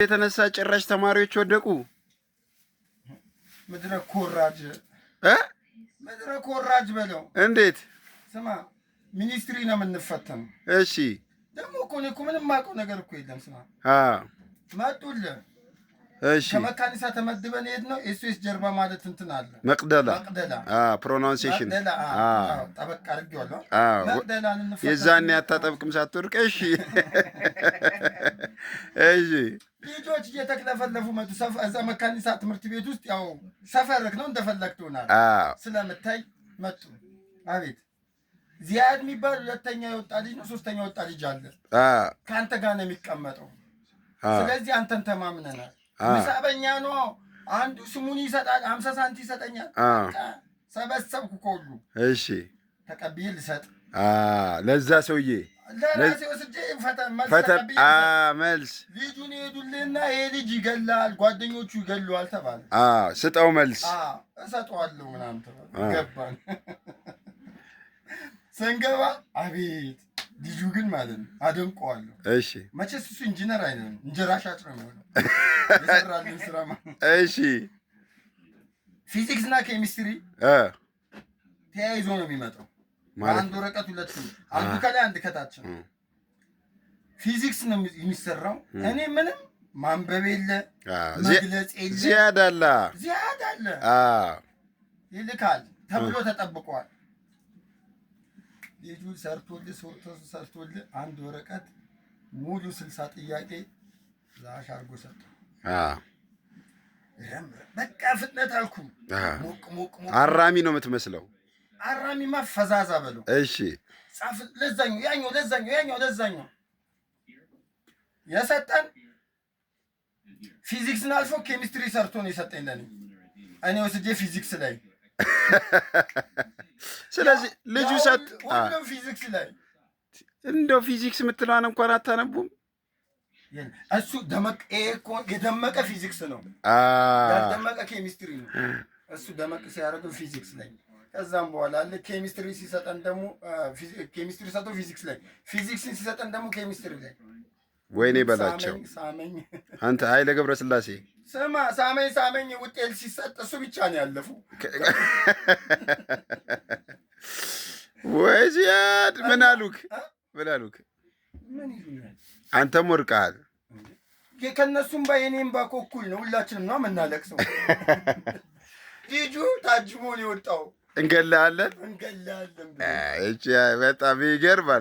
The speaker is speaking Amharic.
የተነሳ ጭራሽ ተማሪዎች ወደቁ። መድረክ ኮራጅ በለው። እንዴት ስማ፣ ሚኒስትሪ ነው የምንፈተነው። እሺ ደግሞ እኮ ምንም የማውቀው ነገር እኮ የለም። ስማ መጡልህ። እሺ ከመካኒሳ ተመድበን ሄድ ነው። ኤስኤስ ጀርባ ማለት እንትን አለ መቅደላ ፕሮናንሴሽን ጠበቅ አድርጌዋለሁ። መቅደላን እንፈተን። የዛኔ አታጠብቅም ሳትወርቅ። እሺ እሺ ልጆች እየተክለፈለፉ መጡ። እዛ መካኒሳ ትምህርት ቤት ውስጥ ያው ሰፈርክ ነው እንደፈለግ ትሆናለህ ስለምታይ መጡ። አቤት ዚያድ የሚባል ሁለተኛ የወጣ ልጅ ነው፣ ሶስተኛ የወጣ ልጅ አለ። ከአንተ ጋር ነው የሚቀመጠው። ስለዚህ አንተን ተማምነናል። ምሳበኛ ነው። አንዱ ስሙን ይሰጣል፣ 50 ሳንቲ ይሰጠኛል። ሰበሰብኩ ከሁሉ። እሺ ተቀብዬ ልሰጥ ለዛ ሰውዬ ለራሴ ወስጄ መልስ ልጁን ሄዱልህና ይሄ ልጅ ይገላል፣ ጓደኞቹ ይገሉዋል ተባለ። ስጠው መልስ እሰጠዋለሁ ምናምን ተባለ። ገባን። ስንገባ አቤት ልጁ ግን ማለት ነው አደንቀዋለሁ። እሺ መቼስ እሱ ኢንጂነር አይደለም፣ እንጀራ ሻጭ ነው የሚሆነው። የሰራልን ስራ እሺ ፊዚክስ እና ኬሚስትሪ ተያይዞ ነው የሚመጣው። አንድ ወረቀት ሁለት ነው፣ አንዱ ከላይ አንድ ከታች ነው። ፊዚክስ ነው የሚሰራው። እኔ ምንም ማንበብ የለ መግለጽ የለ። ዚያድ አለ ይልካል ተብሎ ተጠብቋል። ልጁ ሰርቶልህ አንድ ወረቀት ሙሉ 60 ጥያቄ ላሽ አድርጎ ሰጠ። በቃ ፍጥነት አልኩ። ሞቅ አራሚ ነው የምትመስለው። አራሚማ ፈዛዛ በለው። እሺ ጻፍ። ለዛኛው የሰጠን ፊዚክስን አልፎ ኬሚስትሪ ሰርቶ ነው የሰጠኝ ለኔ። እኔ ወስጄ ፊዚክስ ላይ ስለዚህ ልጁ ሁሉም ፊዚክስ ላይ እንደው ፊዚክስ የምትለዋን እንኳን አታነቡም። እሱ የደመቀ ፊዚክስ ነው፣ ያልደመቀ ኬሚስትሪ ነው። እሱ ደመቅ ሲያደርገው ፊዚክስ ላይ፣ ከዛም በኋላ አለ ኬሚስትሪ ሲሰጠን ደግሞ ኬሚስትሪ ሰጠው ፊዚክስ ላይ፣ ፊዚክስን ሲሰጠን ደግሞ ኬሚስትሪ ላይ። ወይኔ በላቸው ሳመኝ አንተ ኃይለ ገብረስላሴ ስማ፣ ሳመኝ ውጤት ሲሰጥ እሱ ብቻ ነው ያለፉ። ወይ ዚያድ ምን አሉክ? አንተም ወርቀሃል። ከእነሱም የኔም እኩል ነው። ሁላችንም ነው የምናለቅሰው። ልጁ ታጅቦ ነው የወጣው። እንገላለን። በጣም ይገርማል።